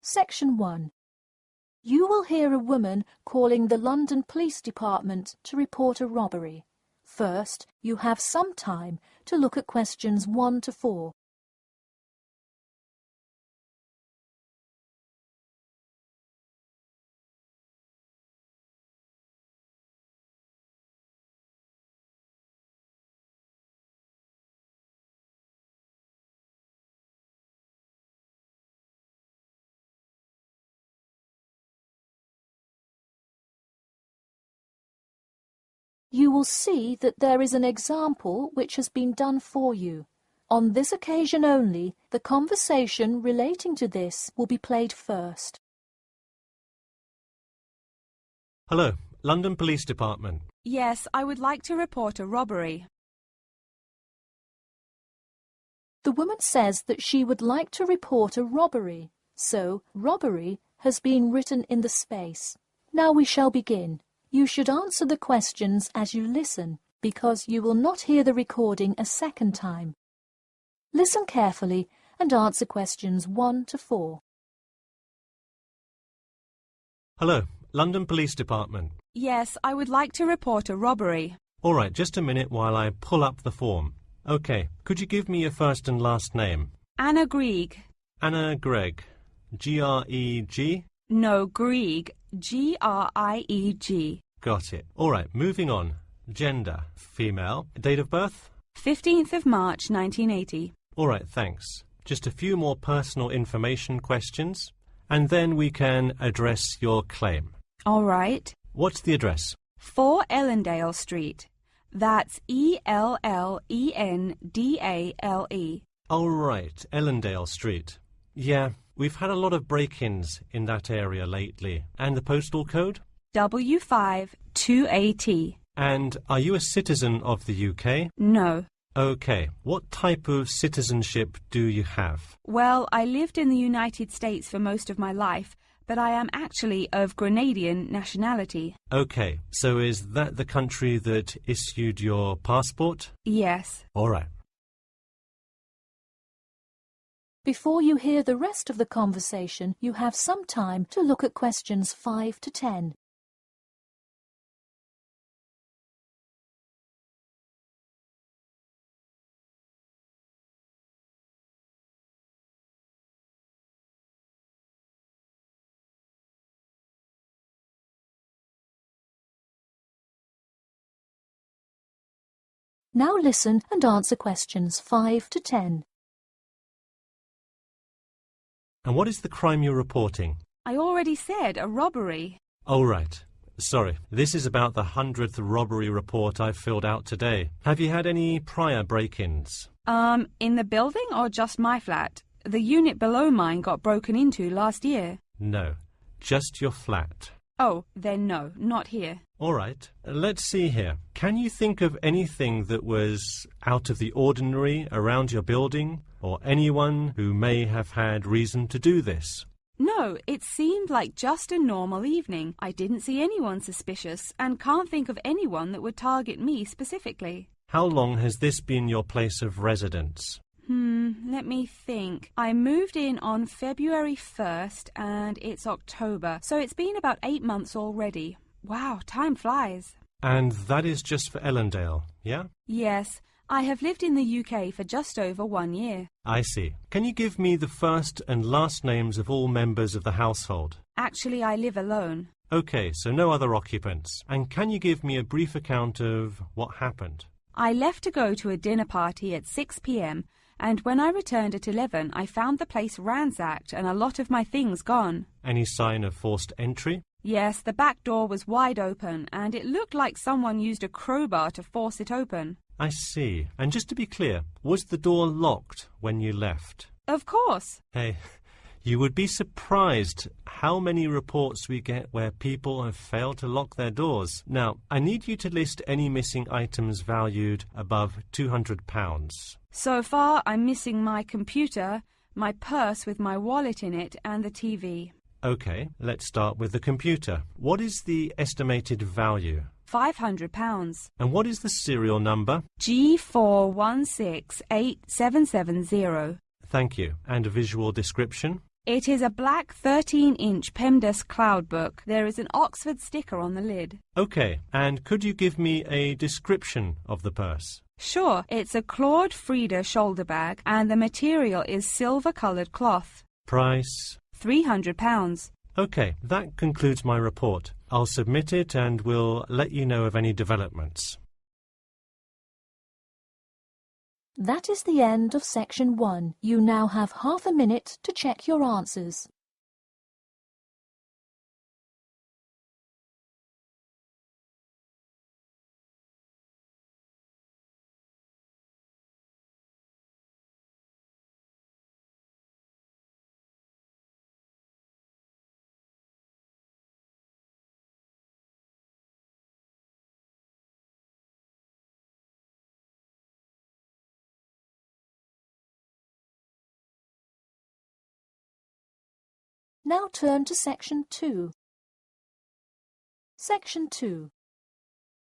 Section 1. You will hear a woman calling the London Police Department to report a robbery. First, you have some time to look at questions 1 to 4. You will see that there is an example which has been done for you. On this occasion only, the conversation relating to this will be played first. Hello, London Police Department. Yes, I would like to report a robbery. The woman says that she would like to report a robbery, so robbery has been written in the space. Now we shall begin. You should answer the questions as you listen, because you will not hear the recording a second time. Listen carefully and answer questions 1 to 4. Hello, London Police Department. Yes, I would like to report a robbery. All right, just a minute while I pull up the form. OK, could you give me your first and last name? Anna Grieg. Anna Gregg. G-R-E-G? No, Grieg. G-R-I-E-G. Got it. All right, moving on. Gender, female. Date of birth? 15th of March, 1980. All right, thanks. Just a few more personal information questions, and then we can address your claim. All right. What's the address? 4 Ellendale Street. That's E-L-L-E-N-D-A-L-E. All right, Ellendale Street. Yeah, we've had a lot of break-ins in that area lately. And the postal code? W5 2AT. And are you a citizen of the UK? No. OK. What type of citizenship do you have? Well, I lived in the United States for most of my life, but I am actually of Grenadian nationality. OK. So is that the country that issued your passport? Yes. All right. Before you hear the rest of the conversation, you have some time to look at questions 5 to 10. Now listen and answer questions 5 to 10. And what is the crime you're reporting? I already said a robbery. Oh, right. Sorry. This is about the 100th robbery report I've filled out today. Have you had any prior break-ins? In the building or just my flat? The unit below mine got broken into last year. No. Just your flat. Oh, then no, not here. All right. Let's see here. Can you think of anything that was out of the ordinary around your building, or anyone who may have had reason to do this? No, it seemed like just a normal evening. I didn't see anyone suspicious and can't think of anyone that would target me specifically. How long has this been your place of residence? Let me think. I moved in on February 1st and it's October, so it's been about 8 months already. Wow, time flies. And that is just for Ellendale, yeah? Yes, I have lived in the UK for just over 1 year. I see. Can you give me the first and last names of all members of the household? Actually, I live alone. OK, so no other occupants. And can you give me a brief account of what happened? I left to go to a dinner party at 6 p.m. and when I returned at 11, I found the place ransacked and a lot of my things gone. Any sign of forced entry? Yes, the back door was wide open and it looked like someone used a crowbar to force it open. I see. And just to be clear, was the door locked when you left? Of course. Hey, you would be surprised how many reports we get where people have failed to lock their doors. Now, I need you to list any missing items valued above £200. So far, I'm missing my computer, my purse with my wallet in it, and the TV. OK, let's start with the computer. What is the estimated value? £500. And what is the serial number? G416870. Thank you. And a visual description? It is a black 13-inch PEMDAS cloud book. There is an Oxford sticker on the lid. OK, and could you give me a description of the purse? Sure, it's a Claude Frieda shoulder bag and the material is silver-coloured cloth. Price? £300. OK, that concludes my report. I'll submit it and we'll let you know of any developments. That is the end of section 1. You now have half a minute to check your answers. Now turn to section 2. Section 2.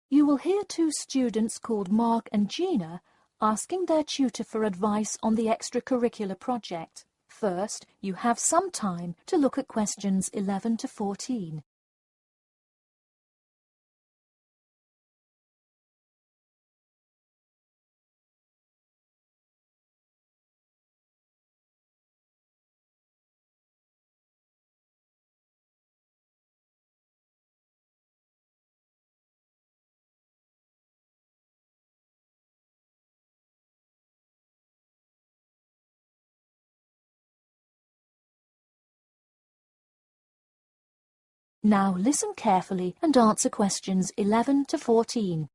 You will hear two students called Mark and Gina asking their tutor for advice on the extracurricular project. First, you have some time to look at questions 11 to 14. Now listen carefully and answer questions 11 to 14.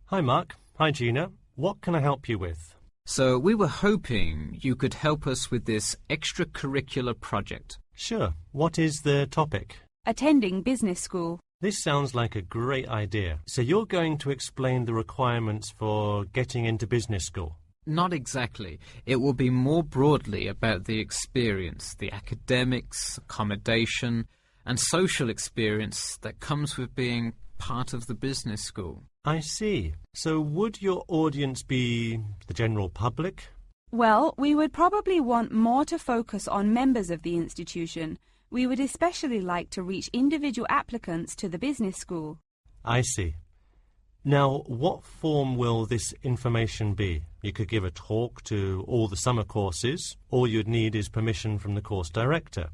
Hi Mark. Hi Gina. What can I help you with? So we were hoping you could help us with this extracurricular project. Sure. What is the topic? Attending business school. This sounds like a great idea. So you're going to explain the requirements for getting into business school? Not exactly. It will be more broadly about the experience, the academics, accommodation, and social experience that comes with being part of the business school. I see. So would your audience be the general public? Well, we would probably want more to focus on members of the institution. We would especially like to reach individual applicants to the business school. I see. Now, what form will this information be? You could give a talk to all the summer courses. All you'd need is permission from the course director.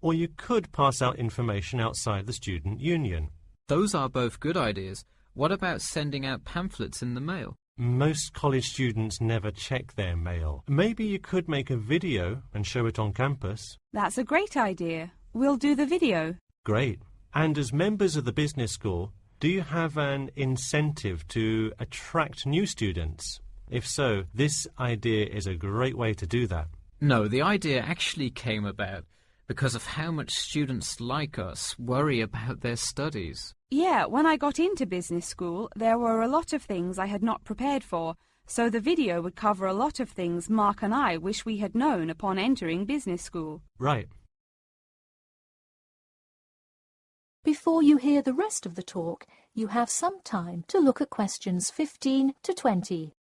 Or you could pass out information outside the student union. Those are both good ideas. What about sending out pamphlets in the mail? Most college students never check their mail. Maybe you could make a video and show it on campus. That's a great idea. We'll do the video. Great. And as members of the business school, do you have an incentive to attract new students? If so, this idea is a great way to do that. No, the idea actually came about because of how much students like us worry about their studies. Yeah, when I got into business school, there were a lot of things I had not prepared for, so the video would cover a lot of things Mark and I wish we had known upon entering business school. Right. Before you hear the rest of the talk, you have some time to look at questions 15 to 20.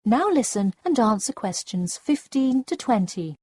Now listen and answer questions 15 to 20.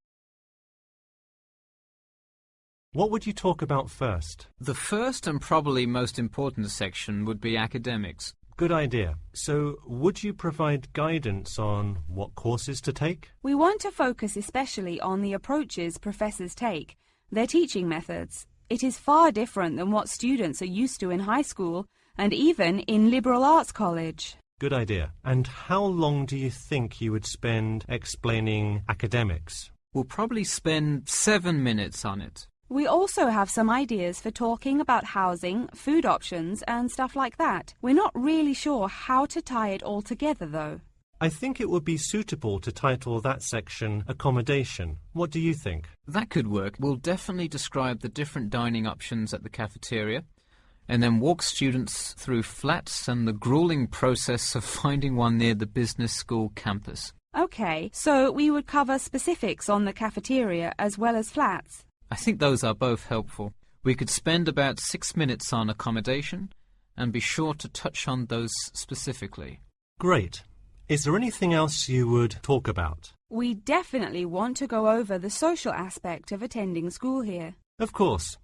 What would you talk about first? The first and probably most important section would be academics. Good idea. So, would you provide guidance on what courses to take? We want to focus especially on the approaches professors take, their teaching methods. It is far different than what students are used to in high school and even in liberal arts college. Good idea. And how long do you think you would spend explaining academics? We'll probably spend 7 minutes on it. We also have some ideas for talking about housing, food options and stuff like that. We're not really sure how to tie it all together though. I think it would be suitable to title that section Accommodation. What do you think? That could work. We'll definitely describe the different dining options at the cafeteria. and then walk students through flats and the grueling process of finding one near the business school campus. OK, so we would cover specifics on the cafeteria as well as flats. I think those are both helpful. We could spend about 6 minutes on accommodation and be sure to touch on those specifically. Great. Is there anything else you would talk about? We definitely want to go over the social aspect of attending school here. Of course.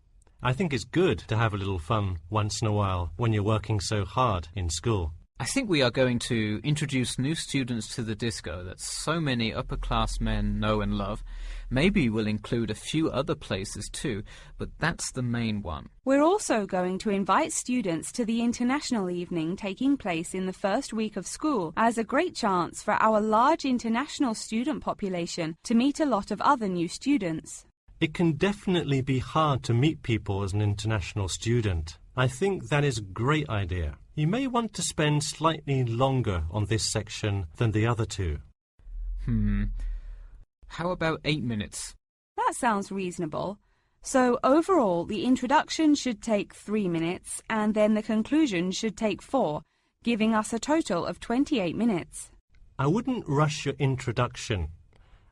I think it's good to have a little fun once in a while when you're working so hard in school. I think we are going to introduce new students to the disco that so many upper-class men know and love. Maybe we'll include a few other places too, but that's the main one. We're also going to invite students to the international evening taking place in the first week of school as a great chance for our large international student population to meet a lot of other new students. It can definitely be hard to meet people as an international student. I think that is a great idea. You may want to spend slightly longer on this section than the other two. How about 8 minutes? That sounds reasonable. So overall, the introduction should take 3 minutes and then the conclusion should take 4, giving us a total of 28 minutes. I wouldn't rush your introduction.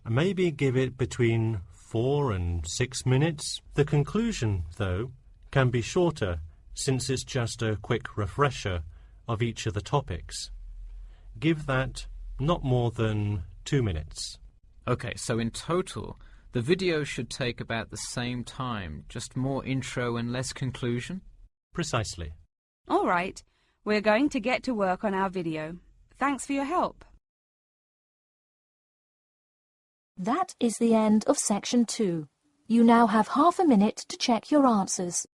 Maybe give it between 4 and 6 minutes. The conclusion, though, can be shorter since it's just a quick refresher of each of the topics. Give that not more than 2 minutes. Okay, so in total, the video should take about the same time, just more intro and less conclusion? Precisely. All right, we're going to get to work on our video. Thanks for your help. That is the end of section 2. You now have half a minute to check your answers.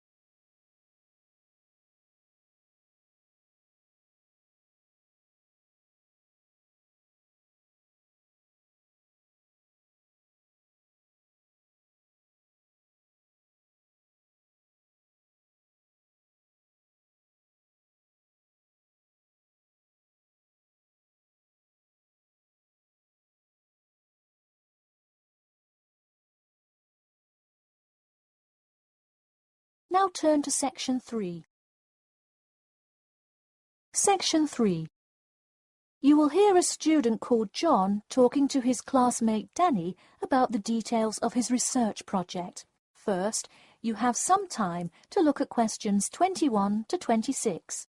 Now turn to section 3. Section 3. You will hear a student called John talking to his classmate Danny about the details of his research project. First, you have some time to look at questions 21 to 26.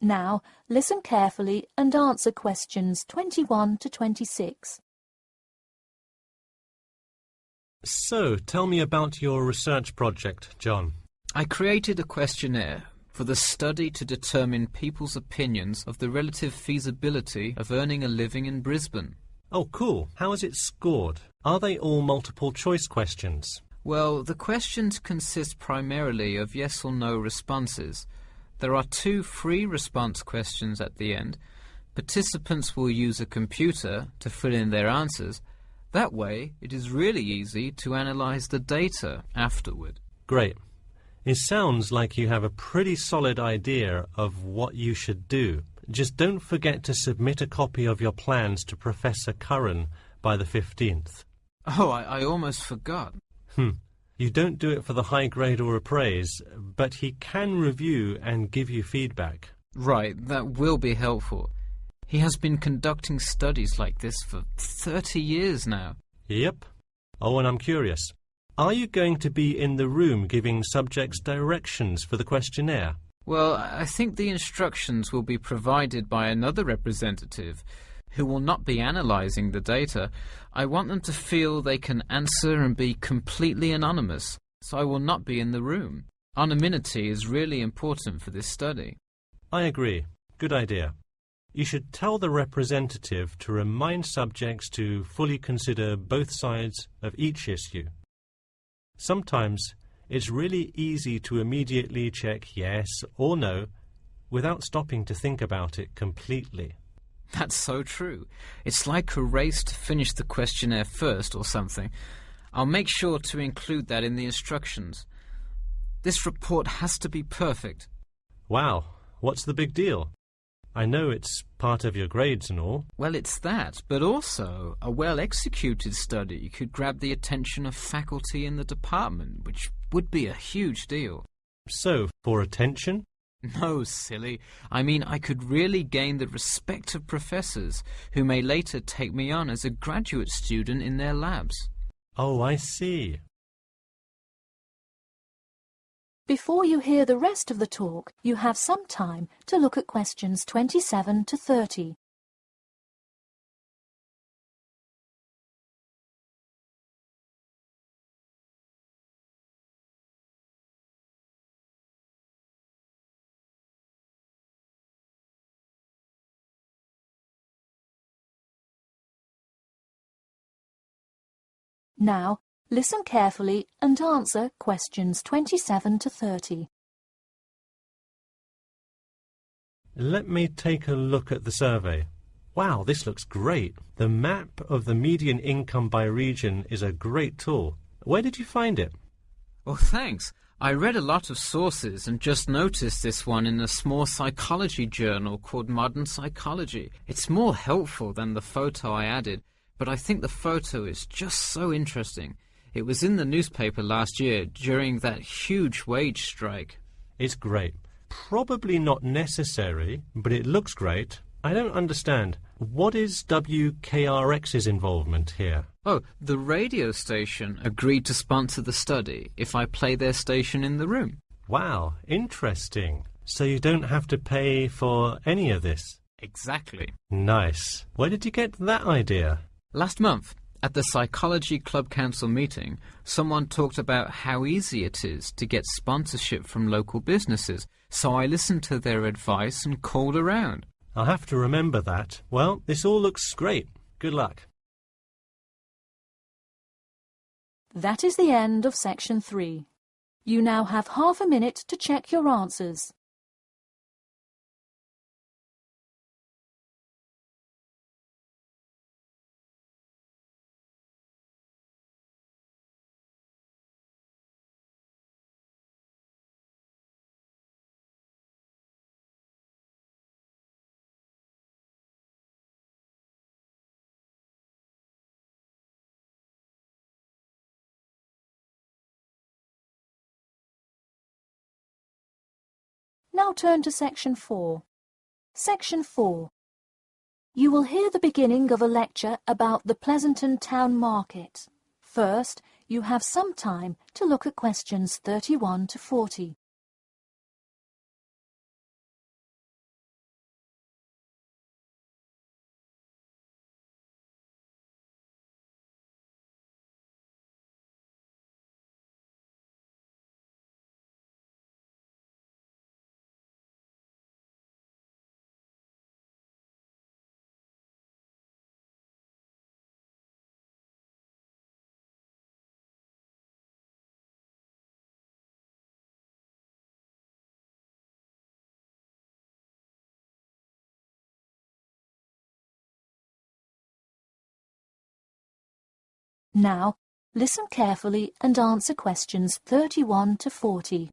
Now, listen carefully and answer questions 21 to 26. So, tell me about your research project, John. I created a questionnaire for the study to determine people's opinions of the relative feasibility of earning a living in Brisbane. Oh, cool. How is it scored? Are they all multiple choice questions? Well, the questions consist primarily of yes or no responses. There are 2 free response questions at the end. Participants will use a computer to fill in their answers. That way, it is really easy to analyze the data afterward. Great. It sounds like you have a pretty solid idea of what you should do. Just don't forget to submit a copy of your plans to Professor Curran by the 15th. Oh, I almost forgot. You don't do it for the high grade or appraise, but he can review and give you feedback. Right, that will be helpful. He has been conducting studies like this for 30 years now. Yep. Oh, and I'm curious. Are you going to be in the room giving subjects directions for the questionnaire? Well, I think the instructions will be provided by another representative who will not be analysing the data. I want them to feel they can answer and be completely anonymous, so I will not be in the room. Anonymity is really important for this study. I agree. Good idea. You should tell the representative to remind subjects to fully consider both sides of each issue. Sometimes it's really easy to immediately check yes or no without stopping to think about it completely. That's so true. It's like a race to finish the questionnaire first or something. I'll make sure to include that in the instructions. This report has to be perfect. Wow, what's the big deal? I know it's part of your grades and all. Well, it's that, but also a well-executed study could grab the attention of faculty in the department, which would be a huge deal. So, for attention? No, silly. I mean, I could really gain the respect of professors who may later take me on as a graduate student in their labs. Oh, I see. Before you hear the rest of the talk, you have some time to look at questions 27 to 30. Now, listen carefully and answer questions 27 to 30. Let me take a look at the survey. Wow, this looks great. The map of the median income by region is a great tool. Where did you find it? Oh, thanks. I read a lot of sources and just noticed this one in a small psychology journal called Modern Psychology. It's more helpful than the photo I added, but I think the photo is just so interesting. It was in the newspaper last year during that huge wage strike. It's great. Probably not necessary, but it looks great. I don't understand. What is WKRX's involvement here? Oh, the radio station agreed to sponsor the study if I play their station in the room. Wow, interesting. So you don't have to pay for any of this? Exactly. Nice. Where did you get that idea? Last month, at the Psychology Club Council meeting, someone talked about how easy it is to get sponsorship from local businesses, so I listened to their advice and called around. I'll have to remember that. Well, this all looks great. Good luck. That is the end of section 3. You now have half a minute to check your answers. Now turn to section 4. Section 4. You will hear the beginning of a lecture about the Pleasanton Town Market. First, you have some time to look at questions 31 to 40. Now, listen carefully and answer questions 31 to 40.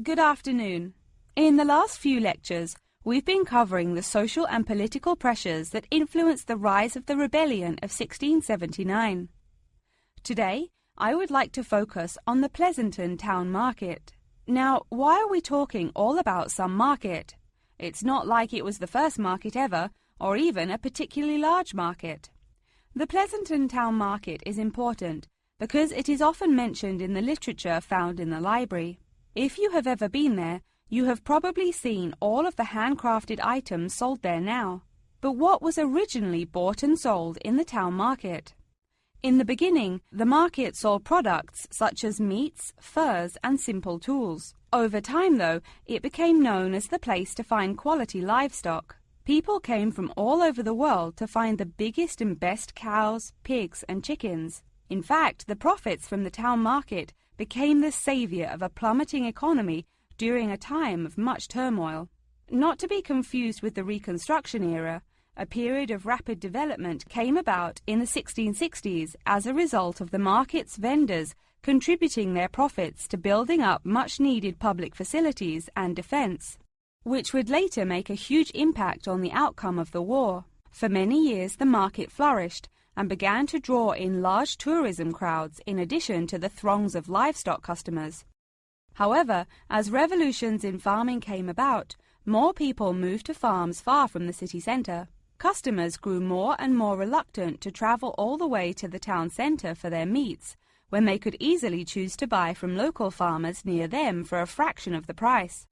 Good afternoon. In the last few lectures, we've been covering the social and political pressures that influenced the rise of the rebellion of 1679. Today, I would like to focus on the Pleasanton Town Market. Now, why are we talking all about some market? It's not like it was the first market ever, or even a particularly large market. The Pleasanton Town Market is important because it is often mentioned in the literature found in the library. If you have ever been there, you have probably seen all of the handcrafted items sold there now. But what was originally bought and sold in the town market? In the beginning, the market sold products such as meats, furs, and simple tools. Over time, though, it became known as the place to find quality livestock. People came from all over the world to find the biggest and best cows, pigs, and chickens. In fact, the profits from the town market became the savior of a plummeting economy during a time of much turmoil. Not to be confused with the Reconstruction era, a period of rapid development came about in the 1660s as a result of the market's vendors contributing their profits to building up much-needed public facilities and defense, which would later make a huge impact on the outcome of the war. For many years the market flourished and began to draw in large tourism crowds in addition to the throngs of livestock customers. However, as revolutions in farming came about, more people moved to farms far from the city centre. Customers grew more and more reluctant to travel all the way to the town centre for their meats, when they could easily choose to buy from local farmers near them for a fraction of the price.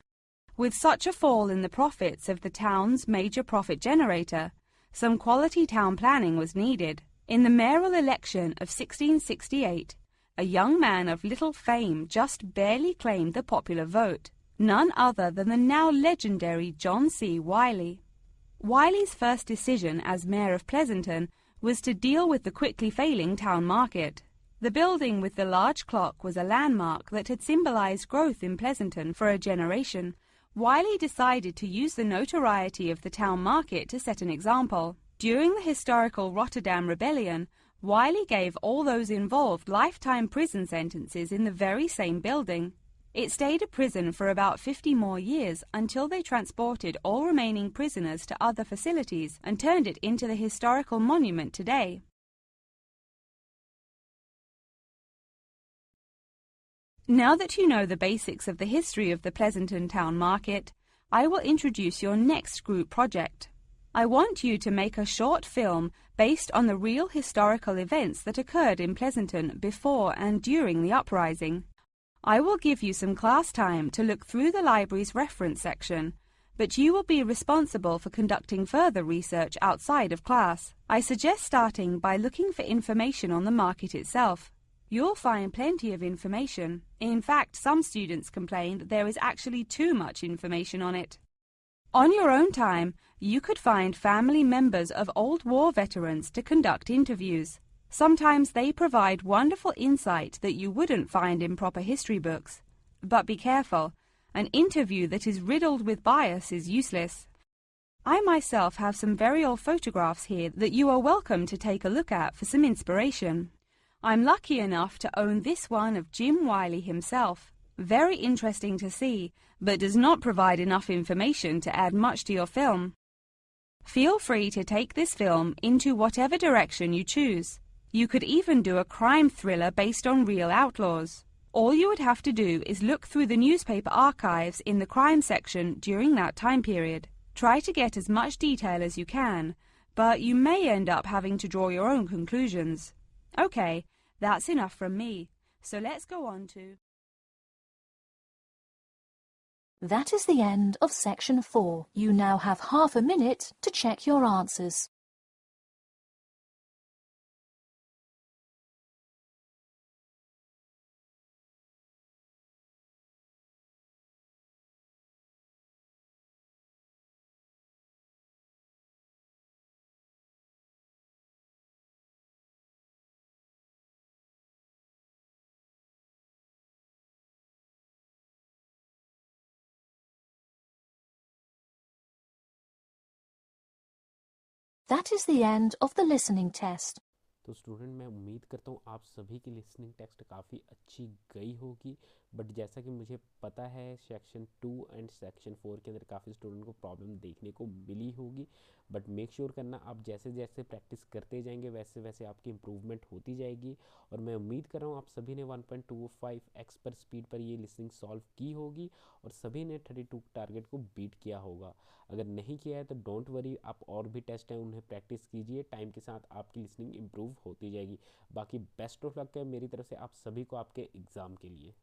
With such a fall in the profits of the town's major profit generator, some quality town planning was needed. In the mayoral election of 1668, a young man of little fame just barely claimed the popular vote, none other than the now legendary John C. Wiley. Wiley's first decision as mayor of Pleasanton was to deal with the quickly failing town market. The building with the large clock was a landmark that had symbolized growth in Pleasanton for a generation. Wiley decided to use the notoriety of the town market to set an example. During the historical Rotterdam Rebellion, Wiley gave all those involved lifetime prison sentences in the very same building. It stayed a prison for about 50 more years until they transported all remaining prisoners to other facilities and turned it into the historical monument today. Now that you know the basics of the history of the Pleasanton town market, I will introduce your next group project. I want you to make a short film based on the real historical events that occurred in Pleasanton before and during the uprising. I will give you some class time to look through the library's reference section, but you will be responsible for conducting further research outside of class. I suggest starting by looking for information on the market itself. You'll find plenty of information. In fact, some students complain that there is actually too much information on it. On your own time, you could find family members of old war veterans to conduct interviews. Sometimes they provide wonderful insight that you wouldn't find in proper history books. But be careful, an interview that is riddled with bias is useless. I myself have some very old photographs here that you are welcome to take a look at for some inspiration. I'm lucky enough to own this one of Jim Wiley himself. Very interesting to see, but does not provide enough information to add much to your film. Feel free to take this film into whatever direction you choose. You could even do a crime thriller based on real outlaws. All you would have to do is look through the newspaper archives in the crime section during that time period. Try to get as much detail as you can, but you may end up having to draw your own conclusions. Okay, that's enough from me, so let's go on to... That is the end of section 4. You now have half a minute to check your answers. That is the end of the listening test. तो student मैं उम्मीद करता हूँ आप सभी की listening test काफ़ी अच्छी गई होगी, बट जैसा कि मुझे पता है सेक्शन 2 एंड सेक्शन 4 के अंदर काफ़ी स्टूडेंट को प्रॉब्लम देखने को मिली होगी, बट मेक श्योर करना आप जैसे जैसे प्रैक्टिस करते जाएंगे वैसे वैसे आपकी इम्प्रूवमेंट होती जाएगी। और मैं उम्मीद कर रहा हूँ आप सभी ने 1.25x पर स्पीड पर ये लिसनिंग सॉल्व की होगी और सभी ने 32 टारगेट को बीट किया होगा। अगर नहीं किया है तो डोंट वरी, आप और भी टेस्ट हैं उन्हें प्रैक्टिस कीजिए, टाइम के साथ आपकी लिसनिंग इम्प्रूव होती जाएगी। बाकी बेस्ट ऑफ लक है मेरी तरफ से आप सभी को आपके एग्ज़ाम के लिए।